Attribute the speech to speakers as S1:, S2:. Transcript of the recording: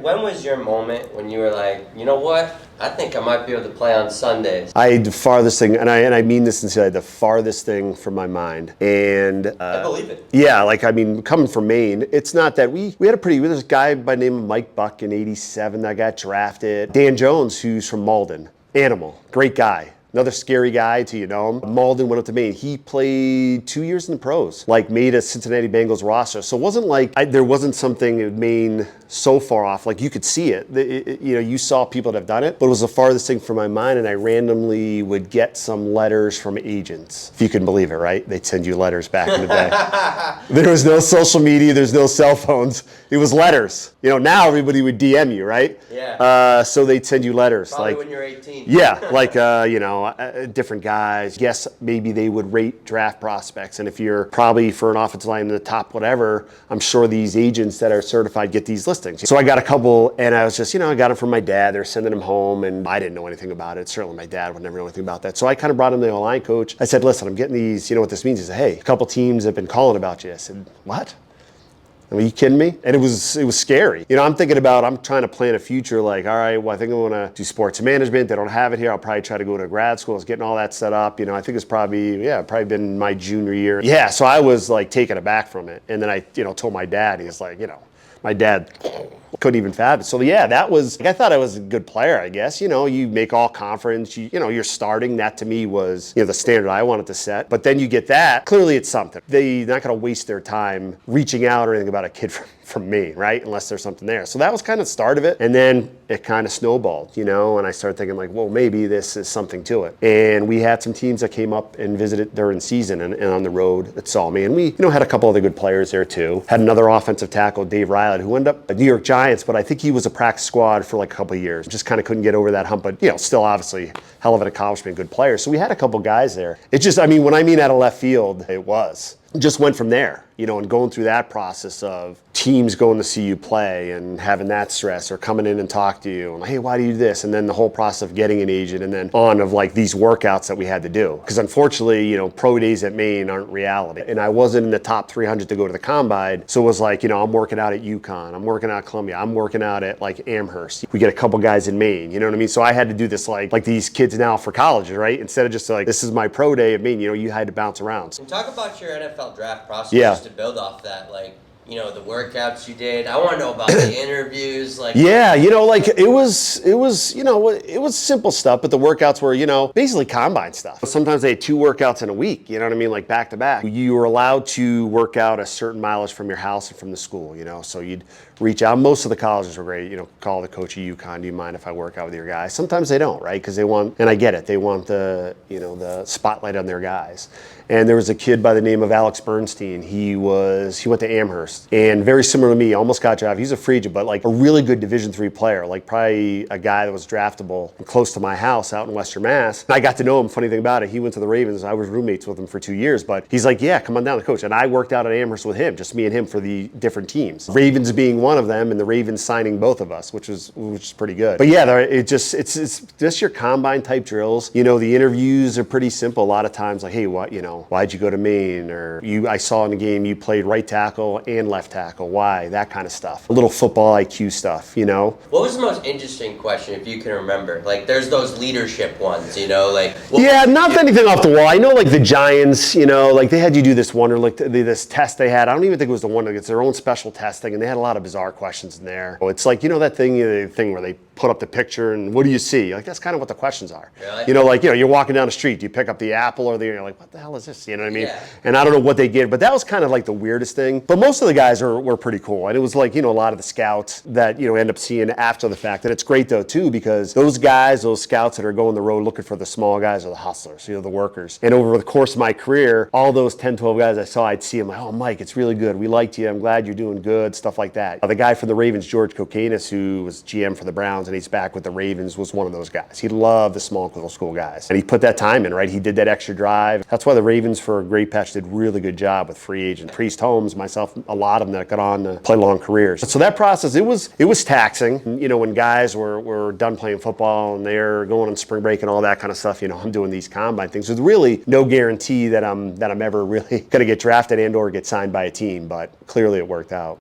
S1: When was your moment when you were like, you know what? I think I might be able to play on Sundays.
S2: The farthest thing, and I mean this sincerely, the farthest thing from my mind. And
S1: I believe it.
S2: yeah, coming from Maine, it's not that we had a pretty. There's a guy by the name of Mike Buck in '87 that got drafted. Dan Jones, who's from Malden, animal, great guy. Another scary guy till you know him. Malden went up to Maine. He played 2 years in the pros, made a Cincinnati Bengals roster. So it wasn't like there wasn't something in Maine so far off. Like you could see it. You saw people that have done it, but it was the farthest thing from my mind. And I randomly would get some letters from agents, if you can believe it, right? They'd send you letters back in the day. There was no social media. There's no cell phones. It was letters. Now everybody would DM you, right?
S1: Yeah.
S2: So they'd send you letters.
S1: Probably when you're 18.
S2: Yeah, different guys. Yes, maybe they would rate draft prospects. And if you're probably for an offensive line in the top whatever, I'm sure these agents that are certified get these listings. So I got a couple, and I was just, I got them from my dad. They're sending them home, and I didn't know anything about it. Certainly my dad would never know anything about that. So I kind of brought him to the O-line coach. I said, listen, I'm getting these, you know what this means? He said, hey, a couple teams have been calling about you. I said, what? Are you kidding me? And it was scary. I'm trying to plan a future all right, well, I think I want to do sports management. They don't have it here. I'll probably try to go to grad school. I was getting all that set up. I think it's probably been my junior year. Yeah, so I was taken aback from it. And then I, told my dad. He's like, my dad couldn't even fathom it. So yeah, that was, I thought I was a good player, I guess. You make all conference, you're starting. That to me was, the standard I wanted to set. But then you get that, clearly it's something. They're not gonna waste their time reaching out or anything about a kid from me, right? Unless there's something there. So that was kind of the start of it. And then it kind of snowballed, and I started thinking well, maybe this is something to it. And we had some teams that came up and visited during season and on the road that saw me. And we, had a couple other good players there too. Had another offensive tackle, Dave Riley, who ended up at New York Giants, but I think he was a practice squad for a couple of years. Just kind of couldn't get over that hump, but still obviously hell of an accomplishment, good player. So we had a couple guys there. It just, when I mean out of left field, it just went from there, and going through that process of teams going to see you play and having that stress or coming in and talk to you and hey, why do you do this? And then the whole process of getting an agent and then on of these workouts that we had to do. Because unfortunately, pro days at Maine aren't reality. And I wasn't in the top 300 to go to the combine. So it was I'm working out at UConn. I'm working out at Columbia. I'm working out at Amherst. We get a couple guys in Maine, you know what I mean? So I had to do this like these kids now for colleges, right? Instead of just this is my pro day at Maine, you had to bounce around.
S1: And talk about your NFL draft process
S2: just
S1: to build off that, the workouts you did. I want to know about the interviews.
S2: It was simple stuff, but the workouts were, basically combine stuff. Sometimes they had 2 workouts in a week, back to back. You were allowed to work out a certain mileage from your house and from the school, so you'd reach out. Most of the colleges were great, call the coach of UConn, do you mind if I work out with your guys? Sometimes they don't, right? Because they want, and I get it, they want the spotlight on their guys. And there was a kid by the name of Alex Bernstein. He went to Amherst, and very similar to me, almost got drafted. He's a free agent, but a really good Division III player, probably a guy that was draftable close to my house out in Western Mass. And I got to know him. Funny thing about it, he went to the Ravens. I was roommates with him for 2 years, but he's like, yeah, come on down, the coach. And I worked out at Amherst with him, just me and him for the different teams. Ravens being one of them, and the Ravens signing both of us, which is pretty good. But yeah, it's just your combine type drills. The interviews are pretty simple. A lot of times, hey, why'd you go to Maine? Or I saw in the game you played right tackle and left tackle. Why? That kind of stuff. A little football IQ stuff,
S1: What was the most interesting question, if you can remember? There's those leadership ones,
S2: Yeah, not anything off the wall. I know the Giants, they had you do this one, or this test they had. I don't even think it was the one, it's their own special testing, and they had a lot of bizarre questions in there. It's that thing where they put up the picture and what do you see? That's kind of what the questions are.
S1: Really?
S2: You're walking down the street, do you pick up the apple or you're like, what the hell is this? You know what I mean?
S1: Yeah.
S2: And I don't know what they get, but that was kind of the weirdest thing. But most of the guys were pretty cool. And it was a lot of the scouts that, end up seeing after the fact. And it's great though too, because those scouts that are going the road looking for the small guys are the hustlers, the workers. And over the course of my career, all those 10, 12 guys I saw, I'd see them oh, Mike, it's really good. We liked you. I'm glad you're doing good. Stuff like that. The guy from the Ravens, George Kokanis, who was GM for the Browns and he's back with the Ravens, was one of those guys. He loved the small little school guys. And he put that time in, right? He did that extra drive. That's why the Ravens, for a great patch, did really good job with free agent. Priest Holmes, myself, a lot of them that got on to play long careers. So that process, it was taxing. When guys were done playing football and they're going on spring break and all that kind of stuff, I'm doing these combine things with really no guarantee that I'm ever really going to get drafted and or get signed by a team, but clearly it worked out.